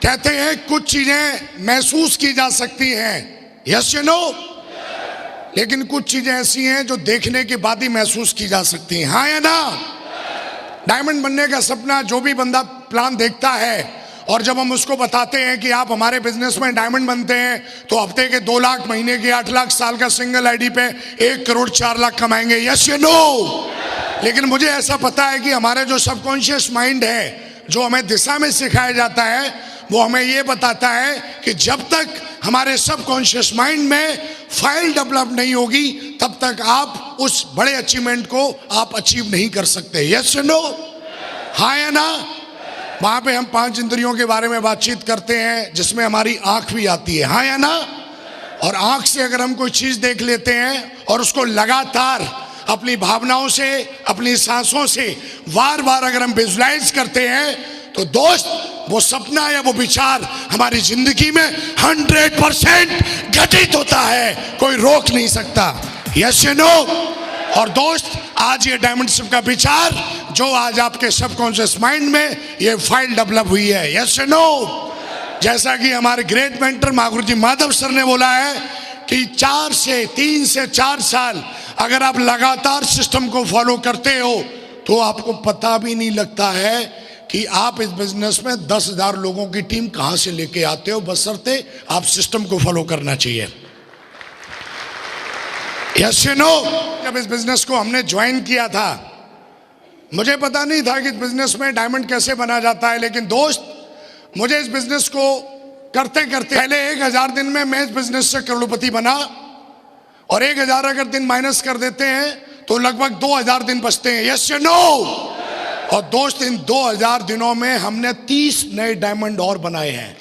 कहते हैं कुछ चीजें महसूस की जा सकती हैं, यस या नो, लेकिन कुछ चीजें ऐसी हैं जो देखने के बाद ही महसूस की जा सकती हैं, हाँ या ना। डायमंड बनने का सपना जो भी बंदा प्लान देखता है और जब हम उसको बताते हैं कि आप हमारे बिजनेस में डायमंड बनते हैं तो हफ्ते के 2 लाख, महीने के 8 लाख, साल का सिंगल आईडी पे 1 करोड़ 4 लाख कमाएंगे, यस या नो। लेकिन मुझे ऐसा पता है कि हमारे जो सबकॉन्शियस माइंड है, जो हमें दिशा में सिखाया जाता है, वो हमें ये बताता है कि जब तक हमारे सबकॉन्शियस माइंड में फाइल डेवलप नहीं होगी तब तक आप उस बड़े अचीवमेंट को आप अचीव नहीं कर सकते, यस या नो, हाँ या ना। वहां पे हम 5 इंद्रियों के बारे में बातचीत करते हैं जिसमें हमारी आंख भी आती है, हाँ या ना। और आंख से अगर हम कोई चीज देख लेते हैं और उसको लगातार अपनी भावनाओं से, अपनी सांसों से बार बार अगर हम विजुलाइज करते हैं तो दोस्त वो सपना या वो विचार हमारी जिंदगी में 100% घटित होता है, कोई रोक नहीं सकता, यस या नो। और दोस्त आज ये डायमंड शिप का विचार जो आज आपके सबकॉन्शियस माइंड में ये फाइल डेवलप हुई है, यस या नो। जैसा कि हमारे ग्रेट मेंटर महागुरु जी माधव सर ने बोला है कि 3 से 4 साल अगर आप लगातार सिस्टम को फॉलो करते हो तो आपको पता भी नहीं लगता है कि आप इस बिजनेस में 10,000 लोगों की टीम कहां से लेके आते हो, बशर्ते आप सिस्टम को फॉलो करना चाहिए, यस या नो। जब इस बिजनेस को हमने ज्वाइन किया था मुझे पता नहीं था कि इस बिजनेस में डायमंड कैसे बना जाता है, लेकिन दोस्त मुझे इस बिजनेस को करते करते पहले 1000 दिन में मैं इस बिजनेस से करोड़पति बना, और 1000 अगर दिन माइनस कर देते हैं तो लगभग 2000 दिन बचते हैं, यस या नो। और दोस्त इन 2000 दिनों में हमने 30 नए डायमंड और बनाए हैं,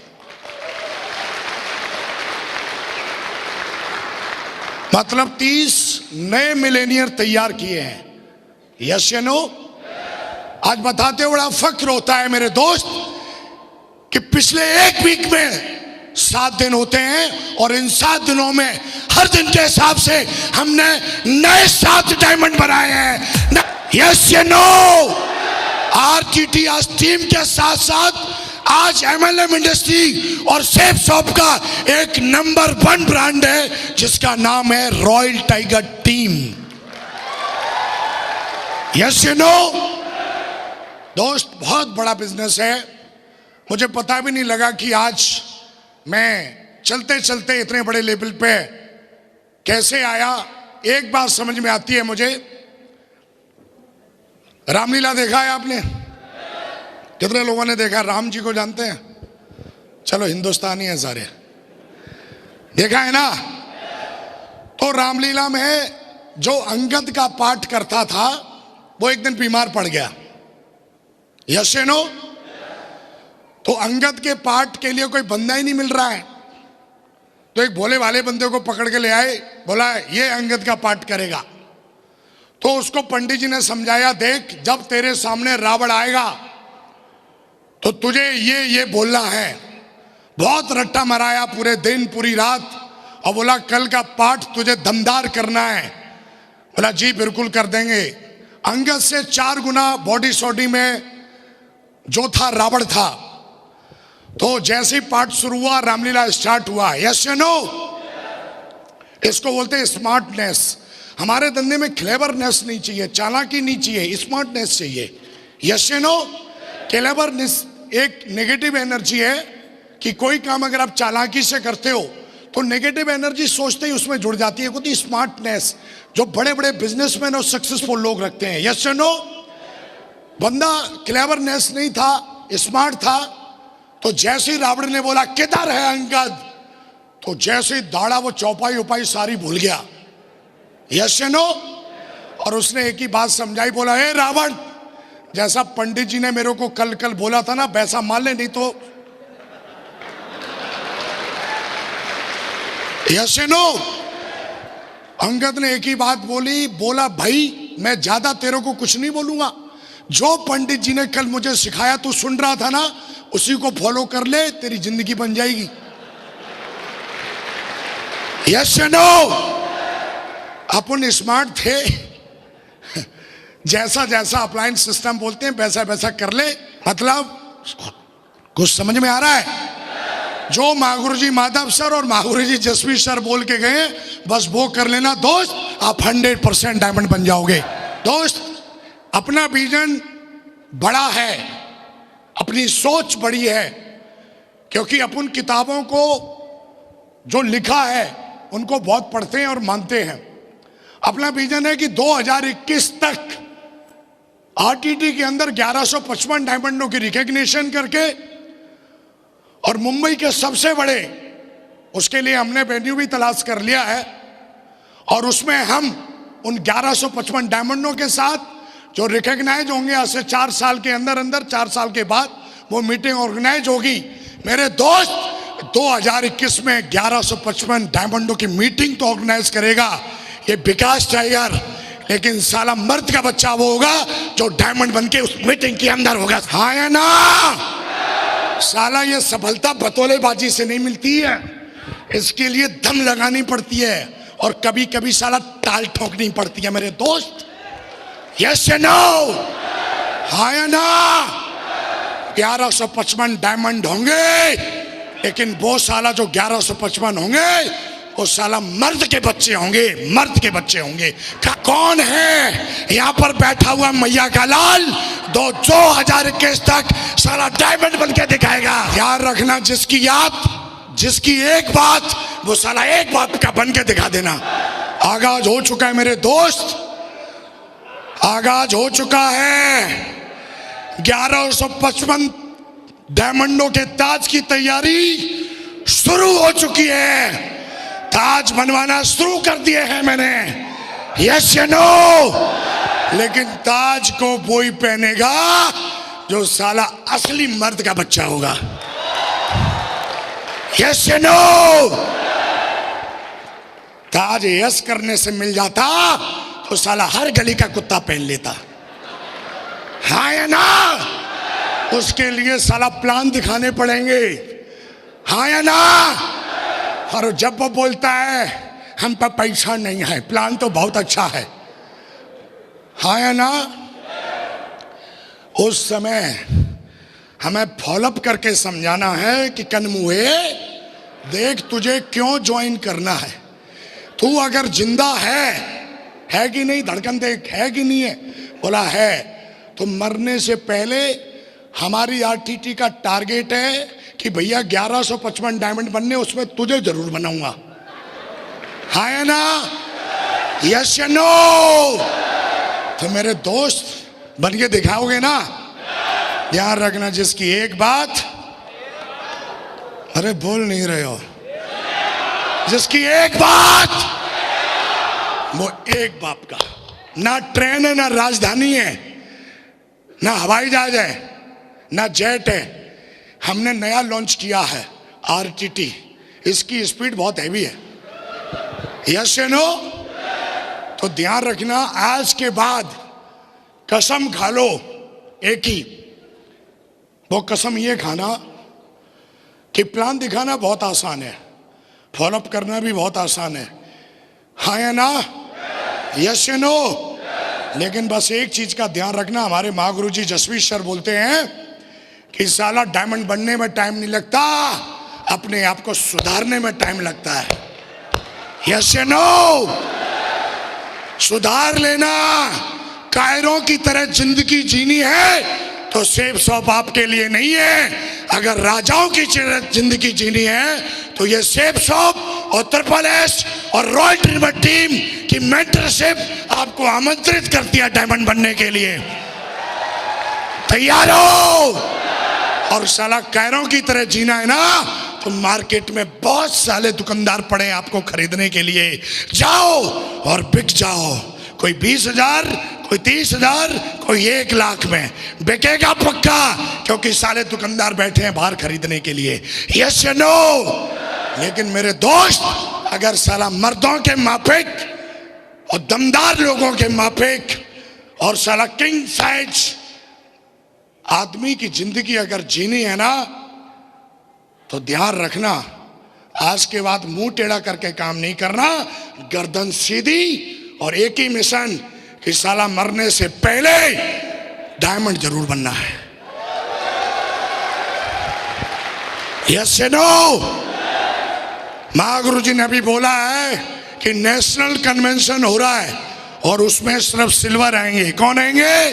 मतलब 30 नए मिलेनियर तैयार किए हैं, यस या नो। आज बताते हुए बड़ा फक्र होता है मेरे दोस्त कि पिछले 1 वीक में 7 दिन होते हैं और इन 7 दिनों में हर दिन के हिसाब से हमने नए 7 डायमंड बनाए हैं, यस या नो। आरटीटी आज टीम के साथ साथ आज एमएलएम इंडस्ट्री और सेफ शॉप का एक नंबर 1 ब्रांड है जिसका नाम है रॉयल टाइगर टीम, यस या नो। दोस्त बहुत बड़ा बिजनेस है, मुझे पता भी नहीं लगा कि आज मैं चलते चलते इतने बड़े लेवल पे कैसे आया। एक बात समझ में आती है मुझे, रामलीला देखा है आपने? कितने लोगों ने देखा? राम जी को जानते हैं? चलो हिंदुस्तानी है सारे, देखा है ना। तो रामलीला में जो अंगद का पाठ करता था वो एक दिन बीमार पड़ गया, यस या नो। तो अंगद के पाठ के लिए कोई बंदा ही नहीं मिल रहा है, तो एक भोले भाले बंदे को पकड़ के ले आए, बोला ये अंगद का पाठ करेगा। तो उसको पंडित जी ने समझाया, देख जब तेरे सामने रावण आएगा तो तुझे ये बोलना है। बहुत रट्टा मराया पूरे दिन पूरी रात और बोला कल का पाठ तुझे दमदार करना है। बोला जी बिल्कुल कर देंगे। अंगद से 4 गुना बॉडी शॉडी में जो था रावण था। तो जैसे ही पाठ शुरू हुआ रामलीला स्टार्ट हुआ, यस या नो। इसको बोलते हैं स्मार्टनेस। हमारे धंधे में क्लेवरनेस नहीं चाहिए, चालाकी नहीं चाहिए, स्मार्टनेस चाहिए, यस या नो। क्लेवरनेस एक नेगेटिव एनर्जी है कि कोई काम अगर आप चालाकी से करते हो तो नेगेटिव एनर्जी सोचते ही उसमें जुड़ जाती है। होती स्मार्टनेस जो बड़े बड़े बिजनेसमैन और सक्सेसफुल लोग रखते हैं, यस या नो। बंदा क्लेवरनेस नहीं था, स्मार्ट था। तो जैसे ही रावण ने बोला किधर है अंगद, तो जैसे ही दाड़ा वो चौपाई उपाई सारी भूल गया, यस या नो। और उसने एक ही बात समझाई, बोला हे रावण, जैसा पंडित जी ने मेरे को कल बोला था ना वैसा मान ले, नहीं तो यस या नो। अंगद ने एक ही बात बोली, बोला भाई मैं ज्यादा तेरे को कुछ नहीं बोलूंगा, जो पंडित जी ने कल मुझे सिखाया तू सुन रहा था ना उसी को फॉलो कर ले, तेरी जिंदगी बन जाएगी, यस या नो। अपन स्मार्ट थे, जैसा जैसा अप्लायंस सिस्टम बोलते हैं वैसा वैसा कर ले, मतलब कुछ समझ में आ रहा है। जो महागुरु जी माधव सर और महागुरु जी जसवीर सर बोल के गए, बस वो कर लेना दोस्त, आप 100% डायमंड बन जाओगे। दोस्त, अपना विजन बड़ा है, अपनी सोच बड़ी है, क्योंकि अपन किताबों को जो लिखा है उनको बहुत पढ़ते हैं और मानते हैं। अपना विजन है कि 2021 तक आरटीटी के अंदर 1155 डायमंडों की रिकॉग्निशन करके, और मुंबई के सबसे बड़े, उसके लिए हमने वेन्यू भी तलाश कर लिया है, और उसमें हम उन 1155 डायमंडों के साथ जो रिकॉग्नाइज होंगे आज से 4 साल के अंदर अंदर, 4 साल के बाद वो मीटिंग ऑर्गेनाइज होगी। मेरे दोस्त, 2021 में 1155 डायमंडों की मीटिंग तो ऑर्गेनाइज करेगा ये विकास टाइगर, लेकिन साला मर्द का बच्चा वो होगा जो डायमंड बन के उस मीटिंग के अंदर होगा। हाँ या ना? साला ये सफलता बतौलेबाजी से नहीं मिलती है, इसके लिए दम लगानी पड़ती है, और कभी कभी साला टाल ठोकनी पड़ती है। मेरे दोस्त, यस या नो? हाँ या ना? 1155 डायमंड होंगे, लेकिन वो साला जो 1155 होंगे वो साला मर्द के बच्चे होंगे, मर्द के बच्चे होंगे। कौन है यहाँ पर बैठा हुआ मैया का लाल 2021 तक साला डायमंड बन के दिखाएगा? याद रखना, जिसकी एक बात, वो साला एक बात का बन के दिखा देना। आगाज हो चुका है मेरे दोस्त, आगाज हो चुका है। 1155 डायमंडों के ताज की तैयारी शुरू हो चुकी है। ताज बनवाना शुरू कर दिए हैं मैंने, यस या नो? लेकिन ताज को वही पहनेगा जो साला असली मर्द का बच्चा होगा, यस या नो? ताज यस करने से मिल जाता तो साला हर गली का कुत्ता पहन लेता। हाँ या ना? उसके लिए साला प्लान दिखाने पड़ेंगे। हाँ या ना? और जब वो बोलता है हम पर पैसा नहीं है, प्लान तो बहुत अच्छा है, हाँ या ना? उस समय हमें फॉलोअप करके समझाना है कि कनमुए देख, तुझे क्यों ज्वाइन करना है, तू अगर जिंदा है कि नहीं, धड़कन देख है कि नहीं है, बोला है, तो मरने से पहले हमारी आरटीटी का टारगेट है कि भैया 1155 डायमंड बनने, उसमें तुझे जरूर बनाऊंगा। हाँ या ना? यस या नो? तो मेरे दोस्त बन के दिखाओगे ना? ध्यान रखना, जिसकी एक बात, अरे बोल नहीं रहे हो, जिसकी एक बात, वो एक बाप का, ना ट्रेन है, ना राजधानी है, ना हवाई जहाज है, ना जेट है। हमने नया लॉन्च किया है आरटीटी, इसकी स्पीड बहुत हैवी है, यस या नो? तो ध्यान रखना, आज के बाद कसम खा लो एक ही, वो कसम ये खाना कि प्लान दिखाना बहुत आसान है, फॉलोअप करना भी बहुत आसान है, हाँ या ना? यस या नो? लेकिन बस एक चीज का ध्यान रखना, हमारे महागुरु जी जसवीर सर बोलते हैं कि साला डायमंड बनने में टाइम नहीं लगता, अपने आप को सुधारने में टाइम लगता है, यस या नो? सुधार लेना। कायरों की तरह जिंदगी जीनी है तो सेफ शॉप आपके लिए नहीं है। अगर राजाओं की जिंदगी जीनी है तो ये सेफ शॉप और ट्रिपल एस और रॉयल ट्रिमर टीम की मेंटरशिप आपको आमंत्रित करती है डायमंड बनने के लिए। तैयार हो? और साला कायरों की तरह जीना है ना, तो मार्केट में बहुत सारे दुकानदार पड़े आपको खरीदने के लिए, जाओ और बिक जाओ। कोई 20,000, कोई 30,000, कोई 1 लाख में बिकेगा पक्का, क्योंकि सारे दुकानदार बैठे हैं बाहर खरीदने के लिए, यस या नो? लेकिन मेरे दोस्त, अगर साला मर्दों के माफिक और दमदार लोगों के माफिक और साला किंग साइज आदमी की जिंदगी अगर जीनी है ना, तो ध्यान रखना, आज के बाद मुंह टेढ़ा करके काम नहीं करना, गर्दन सीधी, और एक ही मिशन कि साला मरने से पहले डायमंड जरूर बनना है। यस या नो? महागुरु जी ने अभी बोला है कि नेशनल कन्वेंशन हो रहा है और उसमें सिर्फ सिल्वर आएंगे। कौन आएंगे?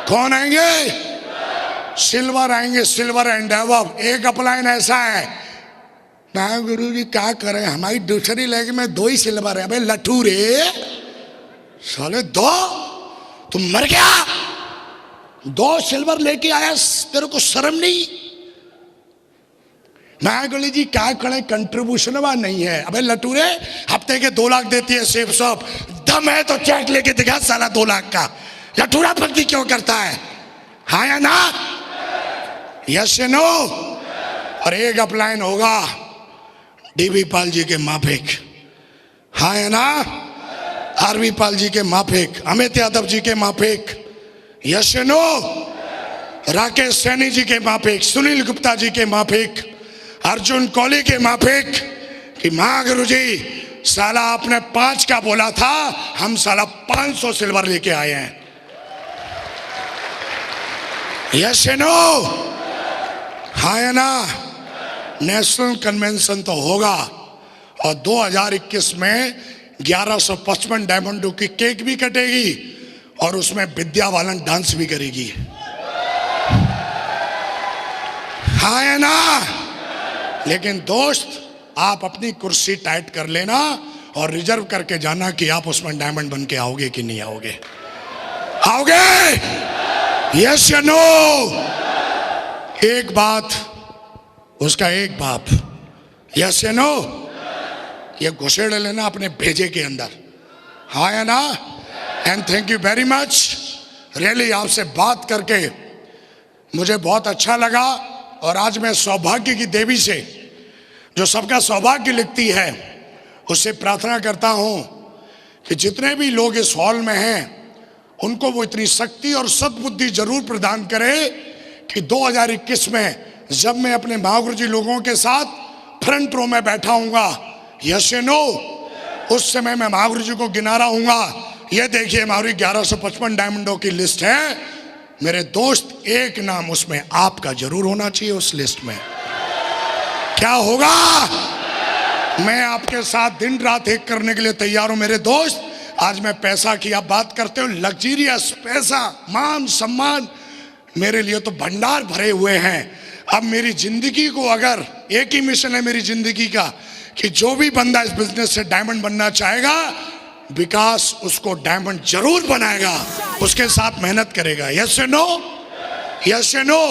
कौन आएंगे? सिल्वर आएंगे, सिल्वर एंड अबव। एक अपलाइन ऐसा है, महागुरु जी क्या करें, हमारी दूसरी लेग में 2 ही सिल्वर है। भाई लट्ठू रे साले, 2? तुम मर गया? 2 सिल्वर लेके आया, तेरे को शर्म नहीं? महागुरु जी क्या करें, कंट्रीब्यूशन वहां नहीं है। अबे लट्टू रे, हफ्ते के 2 लाख देती है सेफ शॉप, दम है तो चेक लेके दिखा साला 2 लाख का। लट्टूरा भक्ति क्यों करता है? हाँ या ना? यस या नो? और एक अपलाइन होगा डीबी पाल जी के माफिक। हाँ या ना? आरवी पाल जी के माफिक, अमित यादव जी के माफिक। यस या नो? राकेश सैनी जी के माफिक, सुनील गुप्ता जी के माफिक, अर्जुन कोहली के माफिक। कि महागुरु जी साला आपने 5 का बोला था, हम साला 500 सिल्वर लेके आए हैं। यस या नो? हाँ या ना? नेशनल कन्वेंशन तो होगा और 2021 में 1155 डायमंडों की केक भी कटेगी और उसमें विद्या बालन डांस भी करेगी। हाँ या ना? लेकिन दोस्त, आप अपनी कुर्सी टाइट कर लेना और रिजर्व करके जाना कि आप उसमें डायमंड बन के आओगे कि नहीं आओगे। आओगे? यस या नो? एक बात, उसका एक बाप। यस या नो? ये घुसेड़ लेना अपने भेजे के अंदर। हाँ या ना? And thank you very much. Really आपसे बात करके मुझे बहुत अच्छा लगा। और आज मैं सौभाग्य की देवी से, जो सबका सौभाग्य लिखती है, उससे प्रार्थना करता हूं कि जितने भी लोग इस हॉल में हैं उनको वो इतनी शक्ति और सद्बुद्धि जरूर प्रदान करे कि 2021 में जब मैं अपने महागुरु जी लोगों के साथ फ्रंट रो में बैठा हूंगा, यस या नो, उस समय मैं महागुरु जी को गिना रहा हूंगा। ये देखिए हमारी 1155 डायमंडों की लिस्ट है मेरे दोस्त, एक नाम उसमें आपका जरूर होना चाहिए उस लिस्ट में। क्या होगा? मैं आपके साथ दिन रात एक करने के लिए तैयार हूं मेरे दोस्त। आज मैं पैसा की आप बात करते हो, लग्जरियस पैसा, मान सम्मान, मेरे लिए तो भंडार भरे हुए हैं। अब मेरी जिंदगी को, अगर एक ही मिशन है मेरी जिंदगी का कि जो भी बंदा इस बिजनेस से डायमंड बनना चाहेगा, विकास उसको डायमंड जरूर बनाएगा, उसके साथ मेहनत करेगा। यस या नो? यस या नो?